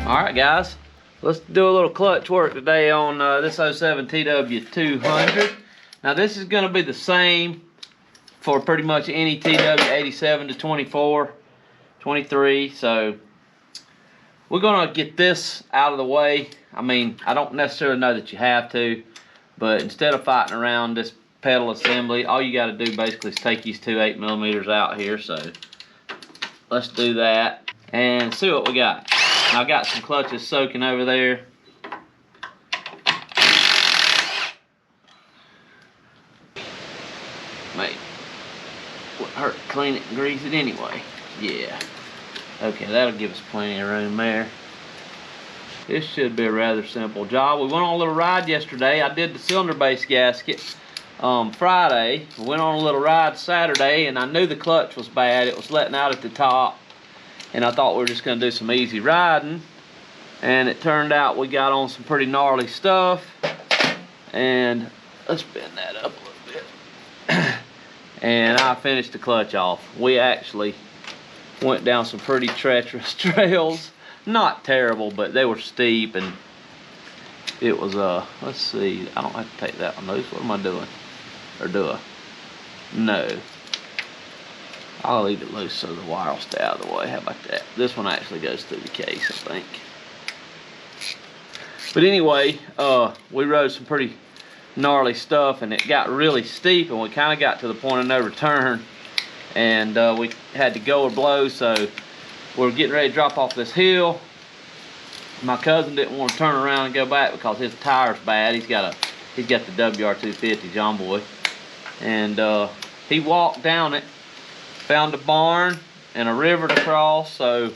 Alright guys, let's do a little clutch work today on this 07 TW200. Now this is going to be the same for pretty much any TW87 to 24, 23, so we're going to get this out of the way. I mean, I don't necessarily know that you have to, but instead of fighting around this pedal assembly, all you got to do basically is take these two 8mm out here, so let's do that and see what we got. Now, I've got some clutches soaking over there. Mate, would hurt to clean it and grease it anyway. Yeah. Okay, that'll give us plenty of room there. This should be a rather simple job. We went on a little ride yesterday. I did the cylinder base gasket Friday. We went on a little ride Saturday, and I knew the clutch was bad. It was letting out at the top. And I thought we were just going to do some easy riding, and it turned out we got on some pretty gnarly stuff. And let's bend that up a little bit. And I finished the clutch off. We actually went down some pretty treacherous trails. Not terrible, but they were steep, and it was let's see, I don't have to take that one loose. What am I doing? Or do I? No, I'll leave it loose so the wire will stay out of the way. How about that? This one actually goes through the case, I think. But anyway, we rode some pretty gnarly stuff, and it got really steep, and we kind of got to the point of no return, and we had to go or blow. So we're getting ready to drop off this hill. My cousin didn't want to turn around and go back because his tire's bad. He's got the WR250 John Boy, and he walked down it. Found a barn and a river to cross, so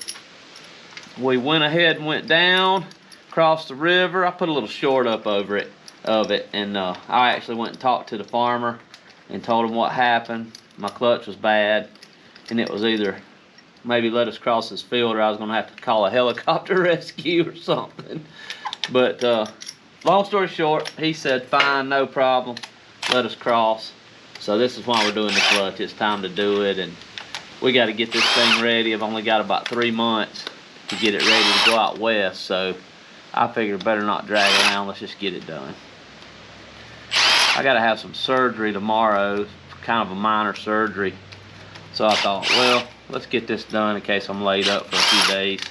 we went ahead and went down, crossed the river. I put a little short up over it, and I actually went and talked to the farmer and told him what happened. My clutch was bad, and it was either maybe let us cross this field, or I was going to have to call a helicopter rescue or something. But long story short, he said, fine, no problem, let us cross. So this is why we're doing the clutch. It's time to do it, and we got to get this thing ready. I've only got about 3 months to get it ready to go out west, so I figured better not drag around. Let's just get it done. I got to have some surgery tomorrow, kind of a minor surgery. So I thought, well, let's get this done in case I'm laid up for a few days.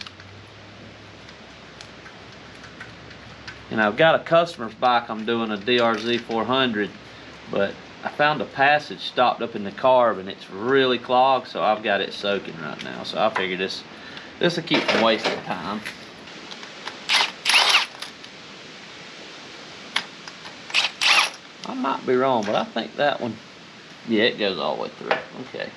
And I've got a customer's bike. I'm doing a DRZ 400, but I found a passage stopped up in the carb, and it's really clogged, so I've got it soaking right now. So I figured this will keep from wasting time. I might be wrong, but I think that one, yeah, it goes all the way through. Okay.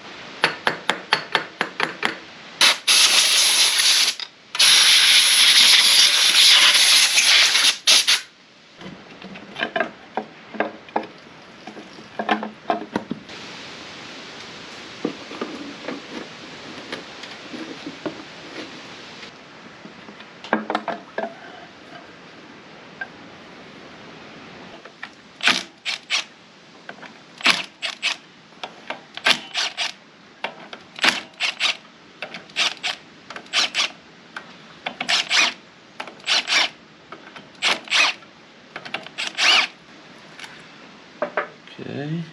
Okay.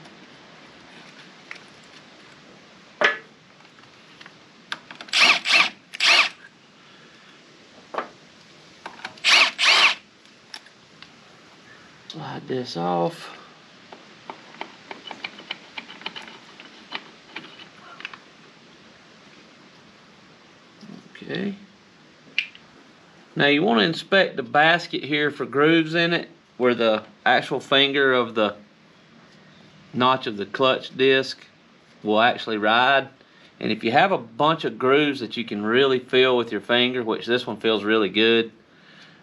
Slide this off. Okay. Now you want to inspect the basket here for grooves in it where the actual finger of the notch of the clutch disc will actually ride. And if you have a bunch of grooves that you can really feel with your finger, which this one feels really good,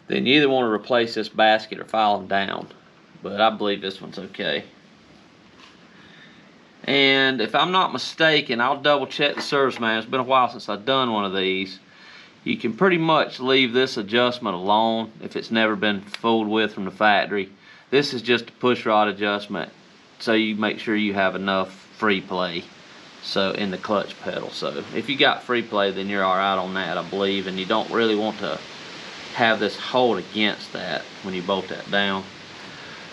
then you either want to replace this basket or file them down. But I believe this one's okay. And if I'm not mistaken, I'll double check the service manual. It's been a while since I've done one of these. You can pretty much leave this adjustment alone if it's never been fooled with from the factory. This is just a push rod adjustment, so you make sure you have enough free play so in the clutch pedal. So if you got free play, then you're alright on that, I believe, and you don't really want to have this hold against that when you bolt that down.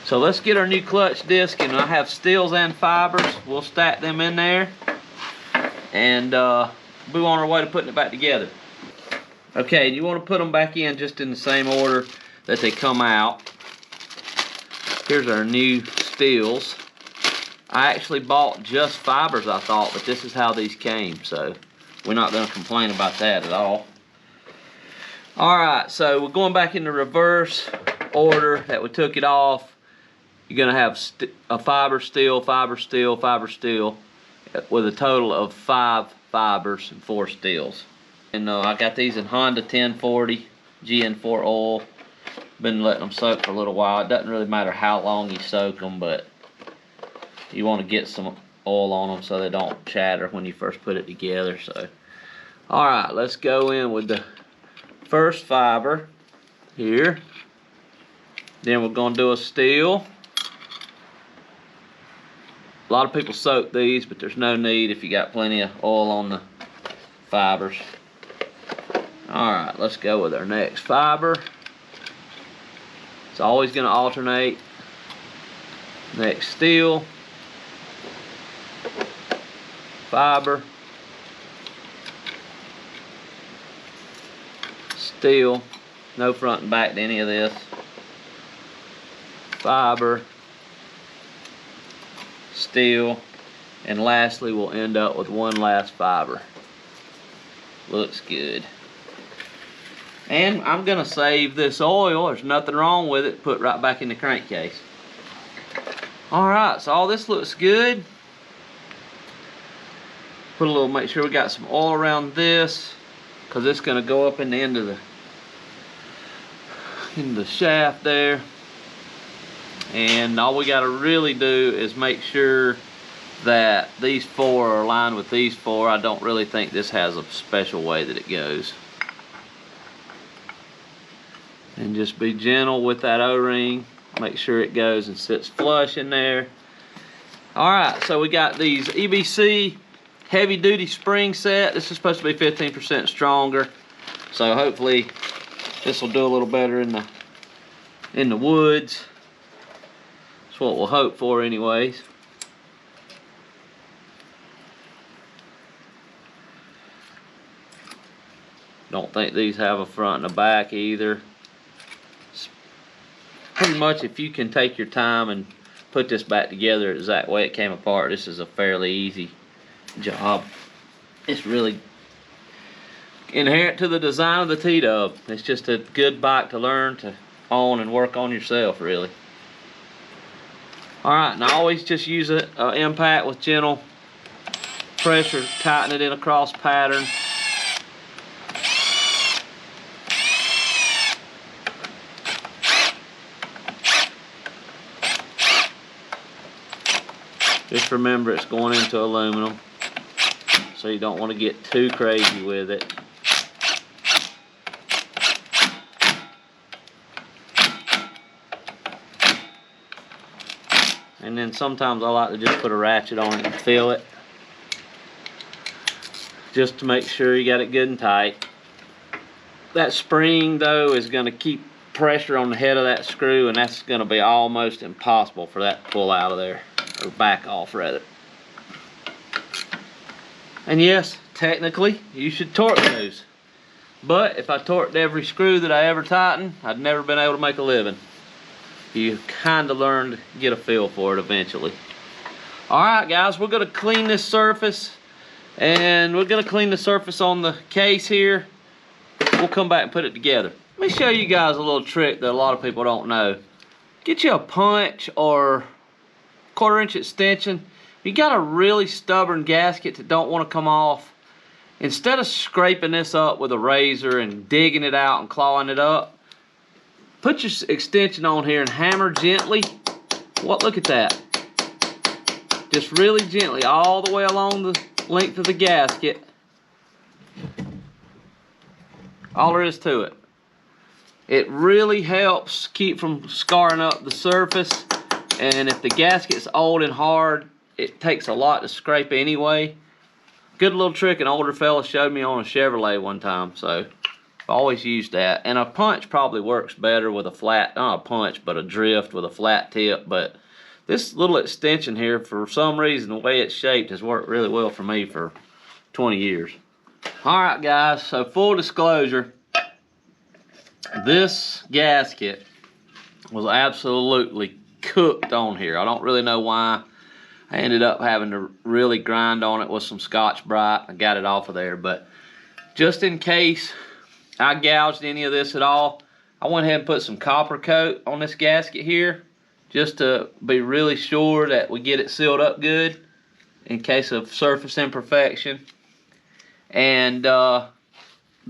So let's get our new clutch disc, and I have steels and fibers. We'll stack them in there, and be on our way to putting it back together. Okay, you want to put them back in just in the same order that they come out. Here's our new steels. I actually bought just fibers, I thought, but this is how these came, so we're not going to complain about that at all. Alright, so we're going back in the reverse order that we took it off. You're going to have a fiber steel, fiber steel, fiber steel, with a total of 5 fibers and 4 steels. And I got these in Honda 1040 GN4 oil. Been letting them soak for a little while. It doesn't really matter how long you soak them, but you want to get some oil on them so they don't chatter when you first put it together. So, alright, let's go in with the first fiber here. Then we're going to do a steel. A lot of people soak these, but there's no need if you got plenty of oil on the fibers. Alright, let's go with our next fiber. It's always going to alternate. Next steel. Fiber. Steel. No front and back to any of this. Fiber. Steel, and lastly we'll end up with one last fiber. Looks good. And I'm gonna save this oil. There's nothing wrong with it. Put right back in the crankcase. Alright, so all this looks good. Put a little, make sure we got some oil around this, because it's gonna go up in the end of the shaft there. And all we got to really do is make sure that these 4 are aligned with these 4. I don't really think this has a special way that it goes. And just be gentle with that O-ring. Make sure it goes and sits flush in there. Alright, so we got these EBC heavy duty spring set. This is supposed to be 15% stronger. So hopefully this will do a little better in the woods. That's what we'll hope for anyways. Don't think these have a front and a back either. Pretty much if you can take your time and put this back together the exact way it came apart, this is a fairly easy job. It's really inherent to the design of the T-Dub. It's just a good bike to learn to own and work on yourself, really. Alright, and I always just use an impact with gentle pressure, tighten it in a cross pattern. Just remember it's going into aluminum, so you don't want to get too crazy with it. And then sometimes I like to just put a ratchet on it and feel it, just to make sure you got it good and tight. That spring though is going to keep pressure on the head of that screw, and that's going to be almost impossible for that to pull out of there, or back off rather. And yes, technically you should torque those, but if I torqued every screw that I ever tightened, I'd never been able to make a living. You kind of learn to get a feel for it eventually. Alright guys, we're going to clean this surface, and we're going to clean the surface on the case here. We'll come back and put it together. Let me show you guys a little trick that a lot of people don't know. Get you a punch or 1/4 inch extension. If you got a really stubborn gasket that don't want to come off, instead of scraping this up with a razor and digging it out and clawing it up, put your extension on here and hammer gently. Look at that. Just really gently all the way along the length of the gasket. All there is to it. It really helps keep from scarring up the surface, and if the gasket's old and hard, it takes a lot to scrape anyway. Good little trick an older fella showed me on a Chevrolet one time, so I've always used that. And a punch probably works better with a flat, not a punch, but a drift with a flat tip. But this little extension here, for some reason, the way it's shaped has worked really well for me for 20 years. Alright guys, so full disclosure, this gasket was absolutely cooked on here. I don't really know why. I ended up having to really grind on it with some Scotch-Brite. I got it off of there, but just in case I gouged any of this at all, I went ahead and put some copper coat on this gasket here, just to be really sure that we get it sealed up good in case of surface imperfection. And the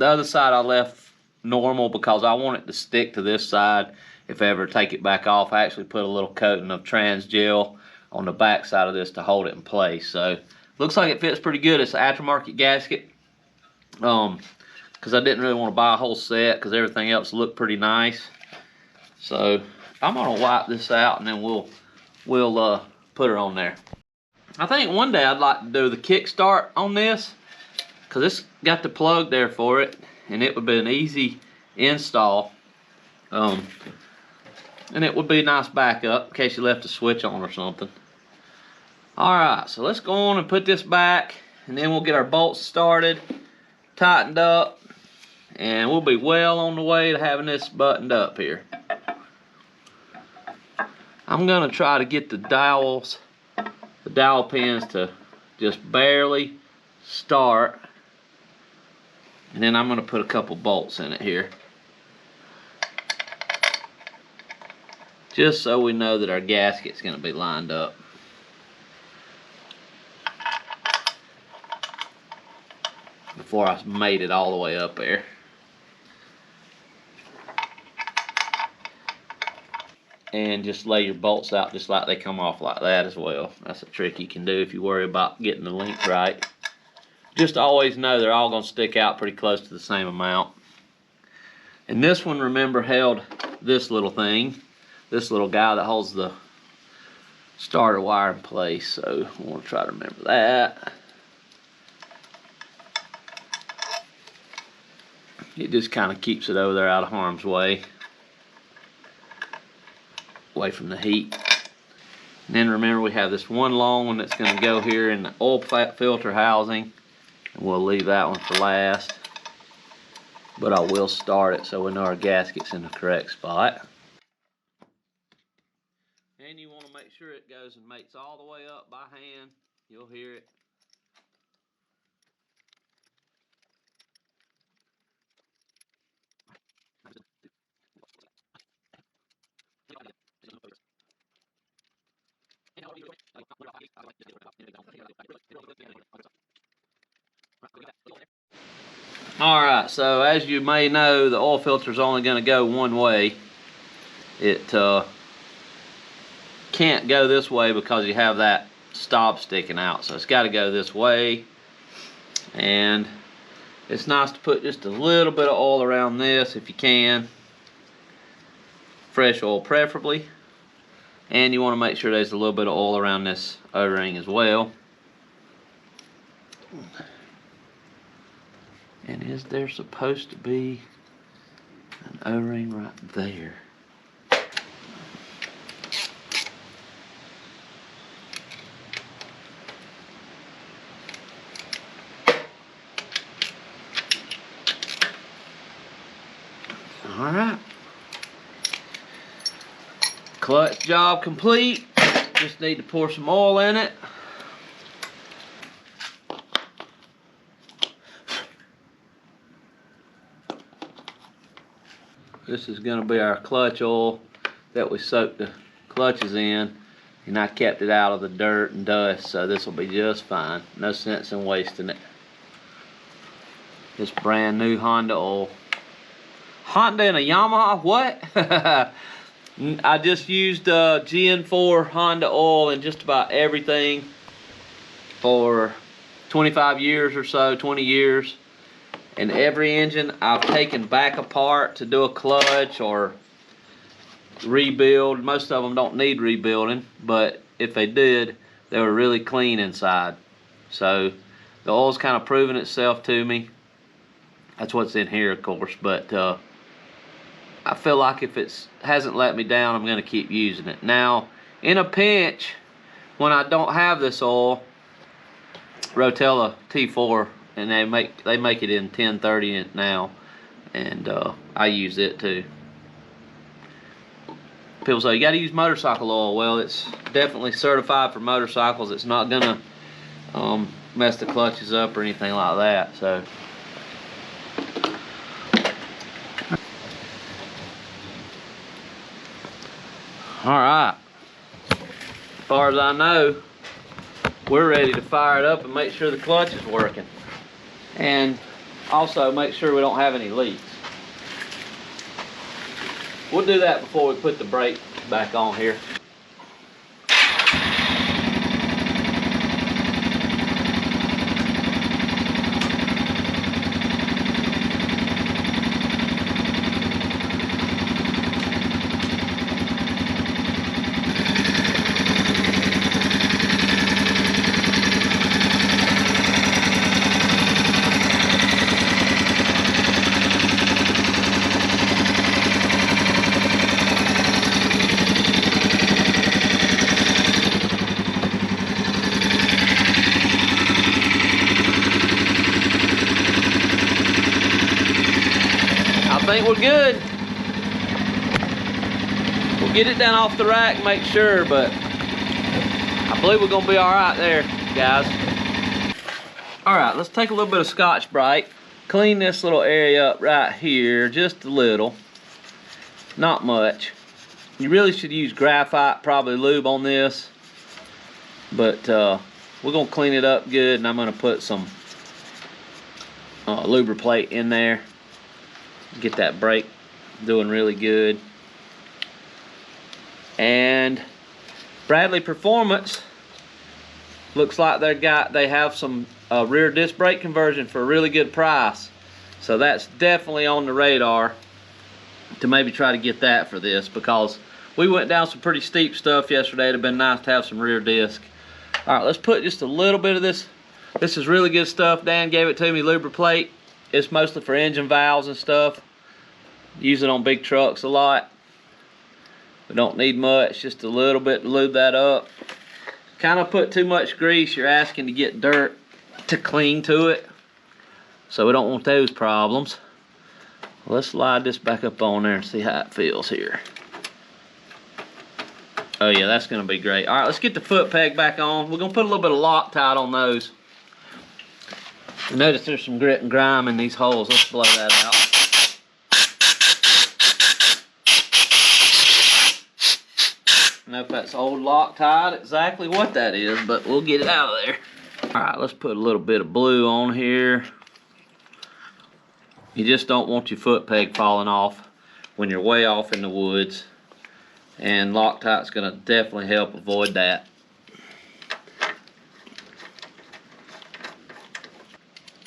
other side I left normal because I want it to stick to this side if I ever take it back off. I actually put a little coating of trans gel on the back side of this to hold it in place. So looks like it fits pretty good. It's an aftermarket gasket, because I didn't really want to buy a whole set because everything else looked pretty nice. So I'm gonna wipe this out and then we'll put her on there. I think one day I'd like to do the kickstart on this, because it's got the plug there for it, and it would be an easy install. And it would be a nice backup in case you left a switch on or something. Alright, so let's go on and put this back, and then we'll get our bolts started, tightened up, and we'll be well on the way to having this buttoned up here. I'm gonna try to get the dowel pins to just barely start, and then I'm gonna put a couple bolts in it here, just so we know that our gasket's gonna be lined up. Before I made it all the way up there. And just lay your bolts out just like they come off like that as well. That's a trick you can do if you worry about getting the length right. Just always know they're all gonna stick out pretty close to the same amount. And this one, remember, held this little thing, this little guy that holds the starter wire in place. So I want to try to remember that. It just kind of keeps it over there out of harm's way, away from the heat. And then remember, we have this one long one that's going to go here in the oil filter housing, and we'll leave that one for last. But I will start it so we know our gasket's in the correct spot. And you want to make sure it goes and mates all the way up by hand. You'll hear it. Alright, so as you may know, the oil filter is only going to go one way. It can't go this way because you have that stop sticking out, so it's got to go this way. And it's nice to put just a little bit of oil around this if you can, fresh oil preferably. And you want to make sure there's a little bit of oil around this O-ring as well. And is there supposed to be an O-ring right there? All right. Clutch job complete. Just need to pour some oil in it. This is going to be our clutch oil that we soaked the clutches in, and I kept it out of the dirt and dust, so this will be just fine. No sense in wasting it. This brand new Honda oil. Honda and a Yamaha? What? I just used Gen 4 Honda oil in just about everything for 25 years or so, 20 years. And every engine I've taken back apart to do a clutch or rebuild. Most of them don't need rebuilding, but if they did, they were really clean inside. So the oil's kind of proven itself to me. That's what's in here, of course, but I feel like if it hasn't let me down, I'm going to keep using it. Now, in a pinch, when I don't have this oil, Rotella T4, and they make it in 1030 now, and I use it too. People say you got to use motorcycle oil. Well, it's definitely certified for motorcycles. It's not gonna mess the clutches up or anything like that. So, all right. As far as I know, we're ready to fire it up and make sure the clutch is working, and also make sure we don't have any leaks. We'll do that before we put the brake back on here. I think we're good. We'll get it down off the rack, make sure, but I believe we're gonna be all right there, guys. All right, let's take a little bit of Scotch-Brite, clean this little area up right here, just a little, not much. You really should use graphite, probably lube on this, but we're gonna clean it up good, and I'm gonna put some lubriplate in there. Get that brake doing really good. And Bradley Performance looks like they have some rear disc brake conversion for a really good price. So that's definitely on the radar to maybe try to get that for this, because we went down some pretty steep stuff yesterday. It'd have been nice to have some rear disc. All right, let's put just a little bit of this. This is really good stuff. Dan gave it to me, lubriplate. It's mostly for engine valves and stuff. Use it on big trucks a lot. We don't need much, just a little bit to lube that up. Kind of put too much grease, you're asking to get dirt to cling to it. So we don't want those problems. Let's slide this back up on there and see how it feels here. Oh yeah, that's gonna be great. All right, let's get the foot peg back on. We're gonna put a little bit of Loctite on those. You notice there's some grit and grime in these holes. Let's blow that out. I don't know if that's old Loctite, exactly what that is, but we'll get it out of there. All right, let's put a little bit of blue on here. You just don't want your foot peg falling off when you're way off in the woods, and Loctite's gonna definitely help avoid that.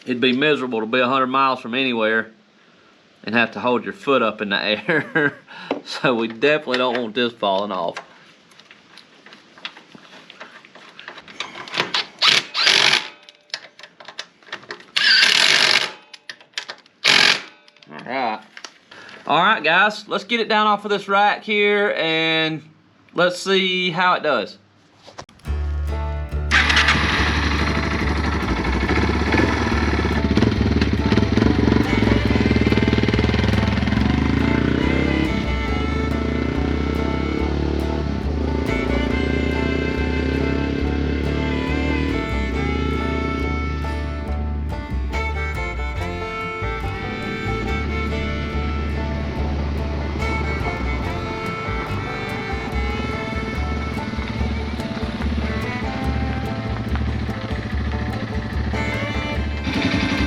It'd be miserable to be 100 miles from anywhere and have to hold your foot up in the air. So we definitely don't want this falling off. All right, guys, let's get it down off of this rack here and let's see how it does.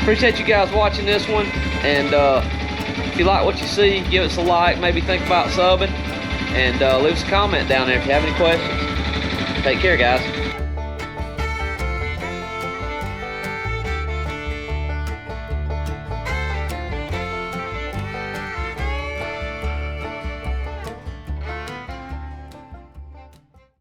Appreciate you guys watching this one, and if you like what you see, give us a like, maybe think about subbing, and leave us a comment down there if you have any questions. Take care, guys.